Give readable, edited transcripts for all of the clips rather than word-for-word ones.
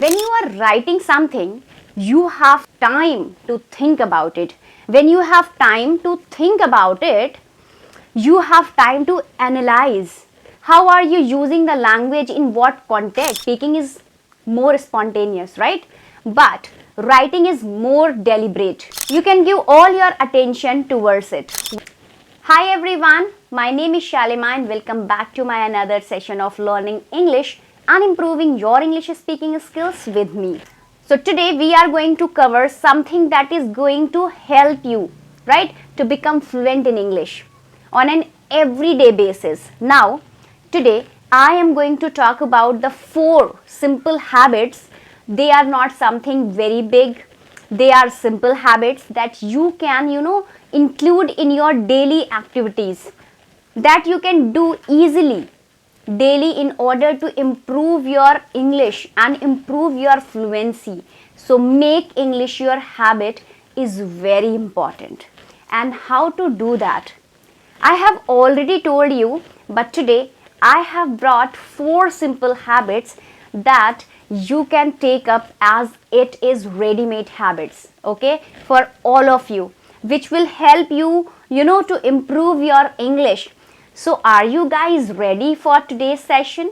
When you are writing something, you have time to think about it. When you have time to think about it, you have time to analyze. How are you using the language, in what context? Speaking is more spontaneous, right? But writing is more deliberate. You can give all your attention towards it. Hi everyone, my name is Shalima and welcome back to my another session of learning English and improving your English speaking skills with me. So today we are going to cover something that is going to help you, right, to become fluent in English on an everyday basis. Now, today I am going to talk about the 4 simple habits. They are not something very big. They are simple habits that you can, include in your daily activities, that you can do easily daily in order to improve your English and improve your fluency. So make English your habit is very important. And how to do that? I have already told you, but today I have brought 4 simple habits that you can take up as it is ready-made habits, okay, for all of you, which will help you, to improve your English. So are you guys ready for today's session?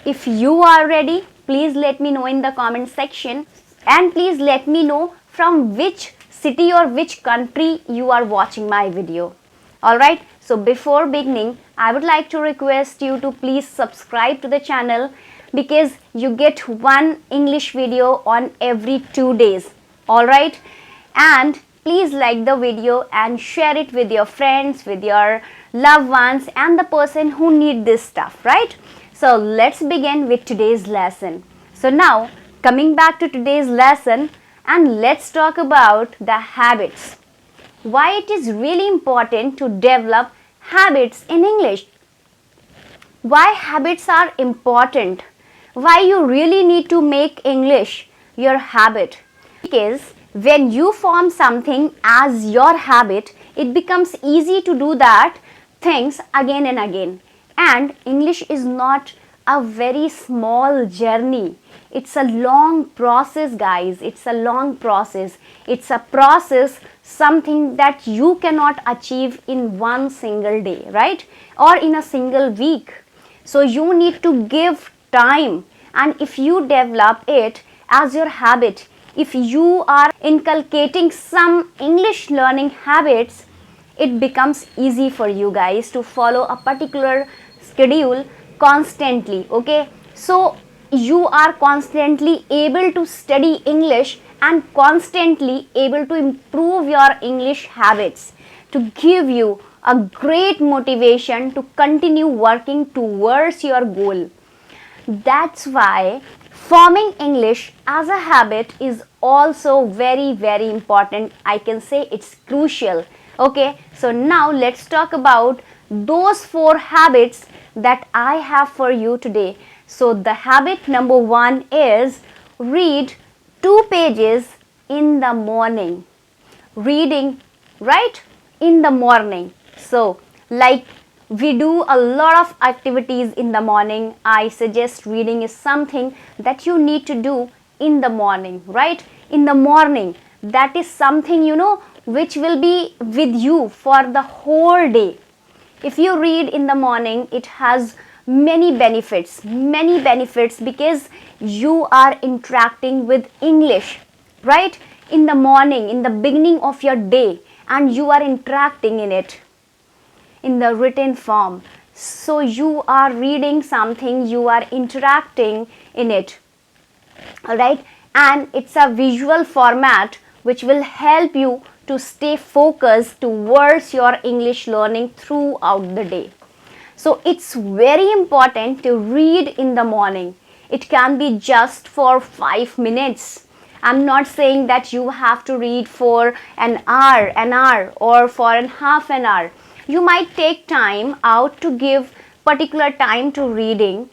If you are ready, please let me know in the comment section, and please let me know from which city or which country you are watching my video. Alright, so before beginning, I would like to request you to please subscribe to the channel, because you get one English video on every 2 days. Alright, and please like the video and share it with your friends, with your loved ones, and the person who need this stuff, right? So let's begin with today's lesson. So now, coming back to today's lesson, and let's talk about the habits. Why it is really important to develop habits in English. Why habits are important. Why you really need to make English your habit. Because when you form something as your habit, it becomes easy to do that things again and again. And English is not a very small journey. It's a long process, guys. It's a long process. It's a process, something that you cannot achieve in one single day, right? Or in a single week. So you need to give time, and if you develop it as your habit, if you are inculcating some English learning habits, it becomes easy for you guys to follow a particular schedule constantly, okay? So you are constantly able to study English and constantly able to improve your English habits, to give you a great motivation to continue working towards your goal. That's why forming English as a habit is also very, very important. I can say it's crucial. Okay, so now let's talk about those 4 habits that I have for you today. So the habit number 1 is read 2 pages in the morning. Reading, right, in the morning. So like we do a lot of activities in the morning, I suggest reading is something that you need to do in the morning, right? In the morning, that is something, which will be with you for the whole day. If you read in the morning, it has many benefits, because you are interacting with English, right? In the morning, in the beginning of your day, and you are interacting in it in the written form. So you are reading something, you are interacting in it, alright? And it's a visual format which will help you to stay focused towards your English learning throughout the day. So it's very important to read in the morning. It can be just for 5 minutes. I'm not saying that you have to read for an hour or for half an hour. You might take time out to give particular time to reading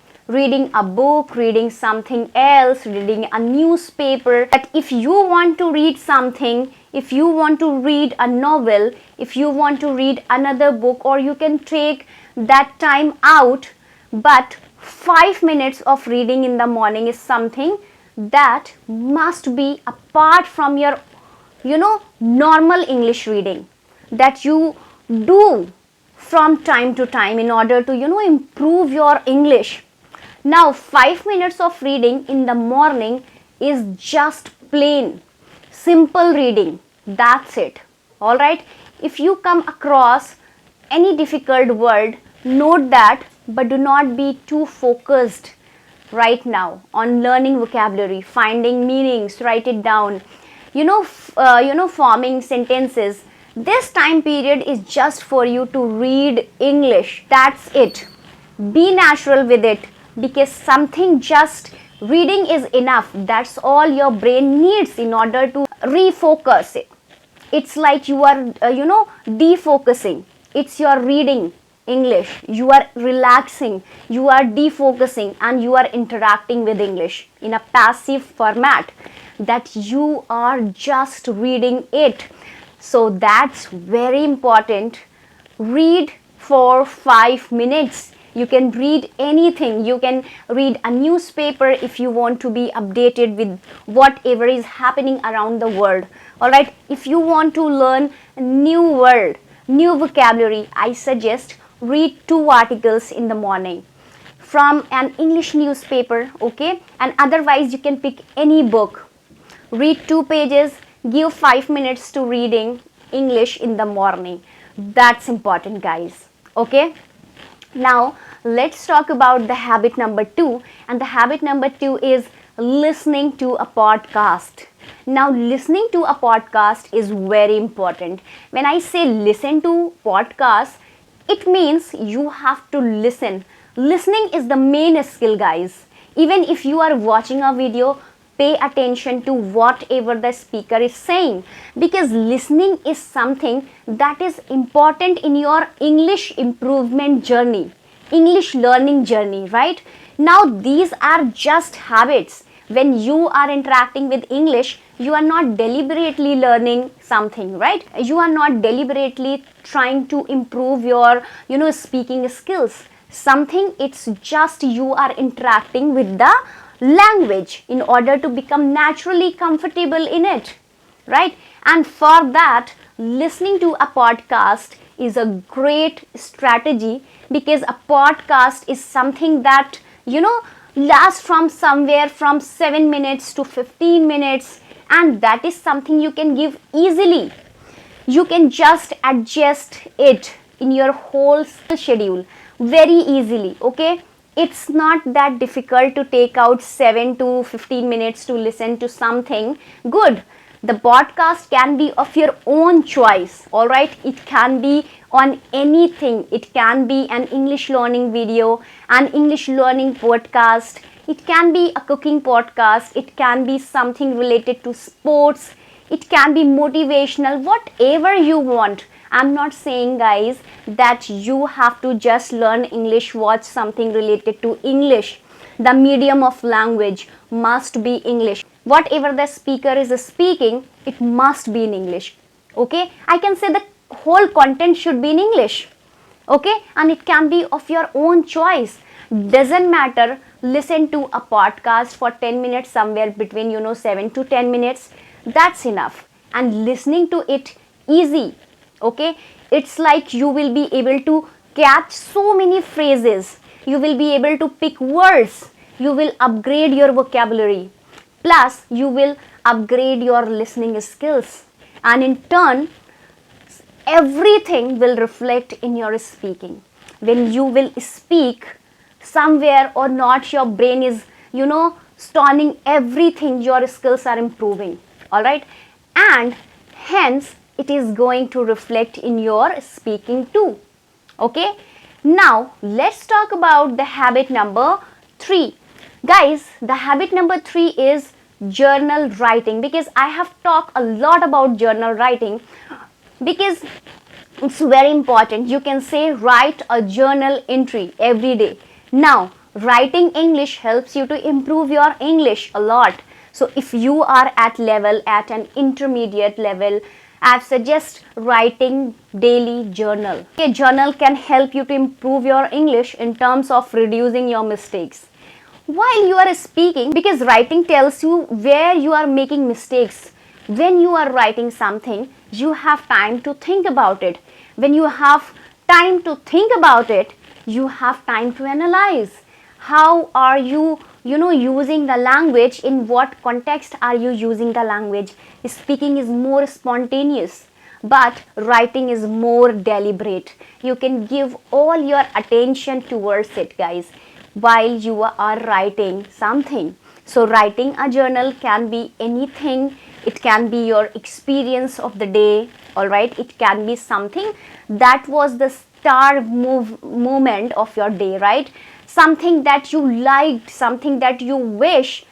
a book, reading something else, reading a newspaper. But if you want to read something, if you want to read a novel, if you want to read another book, or you can take that time out, but 5 minutes of reading in the morning is something that must be apart from your, normal English reading that you do from time to time in order to, improve your English. Now, 5 minutes of reading in the morning is just plain, simple reading. That's it. Alright? If you come across any difficult word, note that, but do not be too focused right now on learning vocabulary, finding meanings, write it down, forming sentences. This time period is just for you to read English. That's it. Be natural with it, because something just reading is enough. That's all your brain needs in order to refocus it. It's like you are, defocusing. It's your reading English. You are relaxing, you are defocusing, and you are interacting with English in a passive format, that you are just reading it. So that's very important. Read for 5 minutes. You can read anything. You can read a newspaper if you want to be updated with whatever is happening around the world. Alright, if you want to learn a new word, new vocabulary, I suggest read 2 articles in the morning from an English newspaper, okay? And otherwise you can pick any book. Read 2 pages, give 5 minutes to reading English in the morning. That's important, guys. Okay? Now, let's talk about the habit number 2. And the habit number 2 is listening to a podcast. Now, listening to a podcast is very important. When I say listen to podcasts, it means you have to listen. Listening is the main skill, guys. Even if you are watching a video, pay attention to whatever the speaker is saying, because listening is something that is important in your English improvement journey, English learning journey, right? Now, these are just habits. When you are interacting with English, you are not deliberately learning something, right? You are not deliberately trying to improve your, speaking skills. Something, it's just you are interacting with the language in order to become naturally comfortable in it, right? And for that, listening to a podcast is a great strategy, because a podcast is something that, lasts from somewhere from 7 minutes to 15 minutes, and that is something you can give easily. You can just adjust it in your whole schedule very easily, okay? It's not that difficult to take out 7 to 15 minutes to listen to something good. The podcast can be of your own choice, alright? It can be on anything. It can be an English learning video, an English learning podcast. It can be a cooking podcast. It can be something related to sports. It can be motivational, whatever you want. I'm not saying, guys, that you have to just learn English, watch something related to English. The medium of language must be English. Whatever the speaker is speaking, it must be in English. Okay? I can say the whole content should be in English. Okay? And it can be of your own choice. Doesn't matter. Listen to a podcast for 10 minutes, somewhere between, 7 to 10 minutes. That's enough. And listening to it easy. Okay? It's like you will be able to catch so many phrases. You will be able to pick words. You will upgrade your vocabulary. Plus, you will upgrade your listening skills. And in turn, everything will reflect in your speaking. When you will speak, somewhere or not, your brain is, stoning everything. Your skills are improving. Alright? And hence, it is going to reflect in your speaking too. Okay? Now, let's talk about the habit number 3. Guys, the habit number 3 is journal writing, because I have talked a lot about journal writing, because it's very important. You can say write a journal entry every day. Now, writing English helps you to improve your English a lot. So, if you are at an intermediate level, I suggest writing daily journal. A journal can help you to improve your English in terms of reducing your mistakes. while you are speaking, because writing tells you where you are making mistakes. When you are writing something, you have time to think about it. When you have time to think about it, you have time to analyze. How are you, using the language? In what context are you using the language? Speaking is more spontaneous, but writing is more deliberate. You can give all your attention towards it, guys, while you are writing something. So writing a journal can be anything. It can be your experience of the day, all right? It can be something that was the moment of your day, right? Something that you liked, something that you wish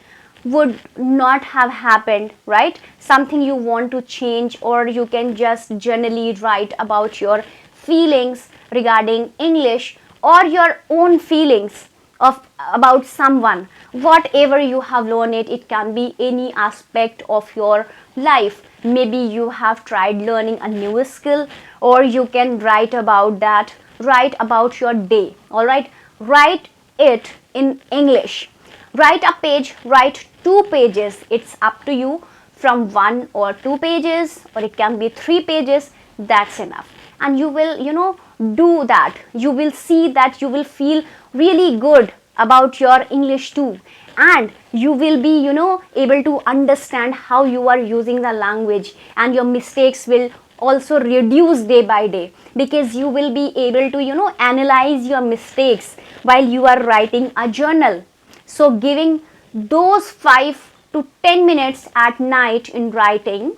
would not have happened, right? Something you want to change, or you can just generally write about your feelings regarding English, or your own feelings of about someone. Whatever you have learned, it can be any aspect of your life. Maybe you have tried learning a new skill, or you can write about that. Write about your day, all right? Write it in English. Write a page, write 2 pages. It's up to you, from 1 or 2 pages, or it can be 3 pages. That's enough. And you will, do that. You will see that you will feel really good about your English too. And you will be, able to understand how you are using the language, and your mistakes will also reduce day by day, because you will be able to, analyze your mistakes while you are writing a journal. So giving those 5 to 10 minutes at night in writing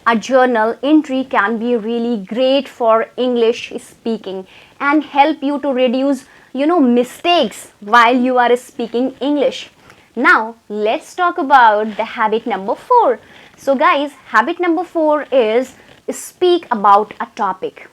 a journal entry can be really great for English speaking, and help you to reduce, mistakes while you are speaking English. Now let's talk about the habit number 4. So guys, habit number 4 is speak about a topic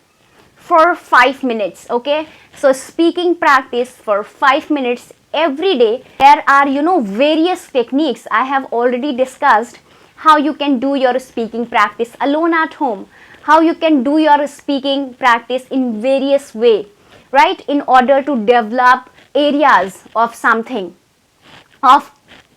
for 5 minutes. Okay, so speaking practice for 5 minutes every day. There are, various techniques. I have already discussed how you can do your speaking practice alone at home, how you can do your speaking practice in various way, right, in order to develop areas of something, of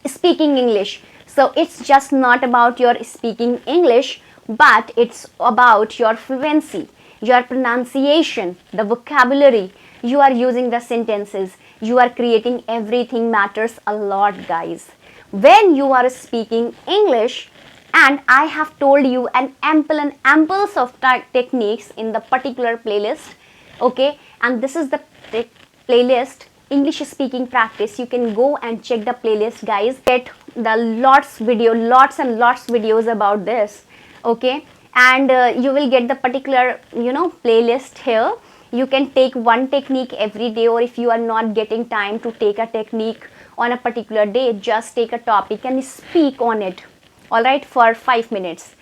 speaking English. So it's just not about your speaking English, but it's about your fluency, your pronunciation, the vocabulary you are using, the sentences you are creating. Everything matters a lot, guys, when you are speaking English. And I have told you an ample and amples of techniques in the particular playlist. Okay, and this is the playlist, English speaking practice. You can go and check the playlist, guys. Get the lots and lots videos about this. Okay, and you will get the particular, playlist here. You can take one technique every day, or if you are not getting time to take a technique on a particular day, just take a topic and speak on it, all right, for 5 minutes.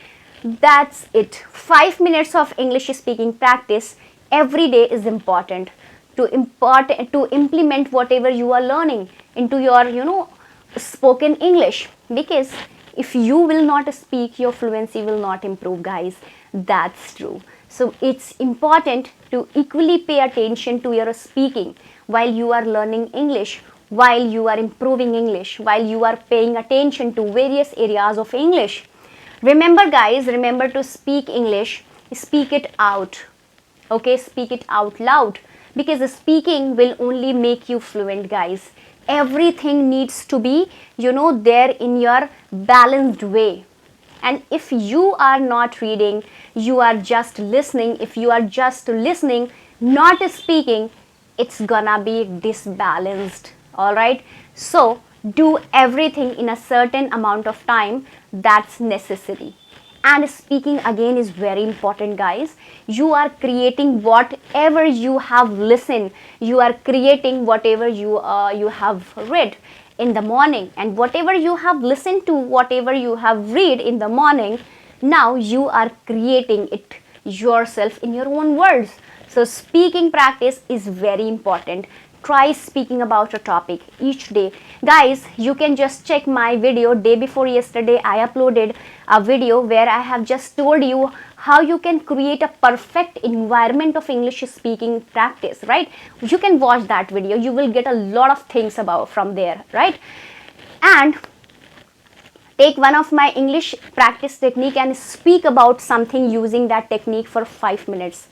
That's it. 5 minutes of English speaking practice every day is important to implement whatever you are learning into your, spoken English. Because if you will not speak, your fluency will not improve, guys. That's true. So it's important to equally pay attention to your speaking while you are learning English, while you are improving English, while you are paying attention to various areas of English. Remember, guys, remember to speak English, speak it out. Okay, speak it out loud, because speaking will only make you fluent, guys. Everything needs to be, there in your balanced way. And if you are not reading, you are just listening. If you are just listening, not speaking, it's gonna be disbalanced. All right, so do everything in a certain amount of time that's necessary. And speaking again is very important, guys. You are creating whatever you have listened, you are creating whatever you have read in the morning, and whatever you have listened to, whatever you have read in the morning, now you are creating it yourself in your own words. So speaking practice is very important. try speaking about a topic each day. Guys, you can just check my video. Day before yesterday I uploaded a video where I have just told you how you can create a perfect environment of English speaking practice, right? You can watch that video. You will get a lot of things about from there, right? And take one of my English practice technique and speak about something using that technique for 5 minutes.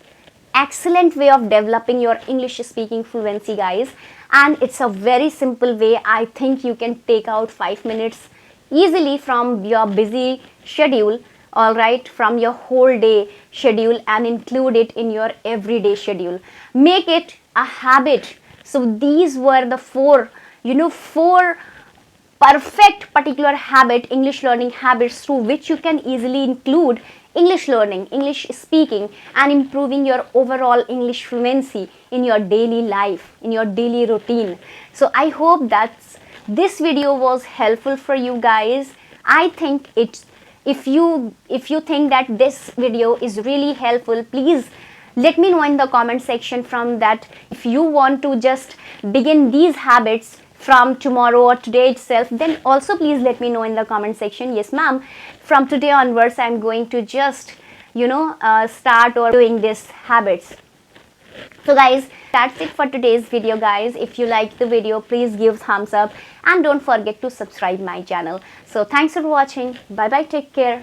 Excellent way of developing your English speaking fluency, guys. And it's a very simple way. I think you can take out 5 minutes easily from your busy schedule, all right, from your whole day schedule, and include it in your everyday schedule. Make it a habit. So these were the four perfect particular habit, English learning habits, through which you can easily include English learning, English speaking, and improving your overall English fluency in your daily life, in your daily routine. So I hope that this video was helpful for you guys. I think it's, if you think that this video is really helpful, please let me know in the comment section from that. If you want to just begin these habits from tomorrow or today itself, then also please let me know in the comment section. Yes ma'am, from today onwards I'm going to just start or doing these habits. So guys, that's it for today's video, guys. If you liked the video, please give thumbs up and don't forget to subscribe my channel. So thanks for watching. Bye bye, take care.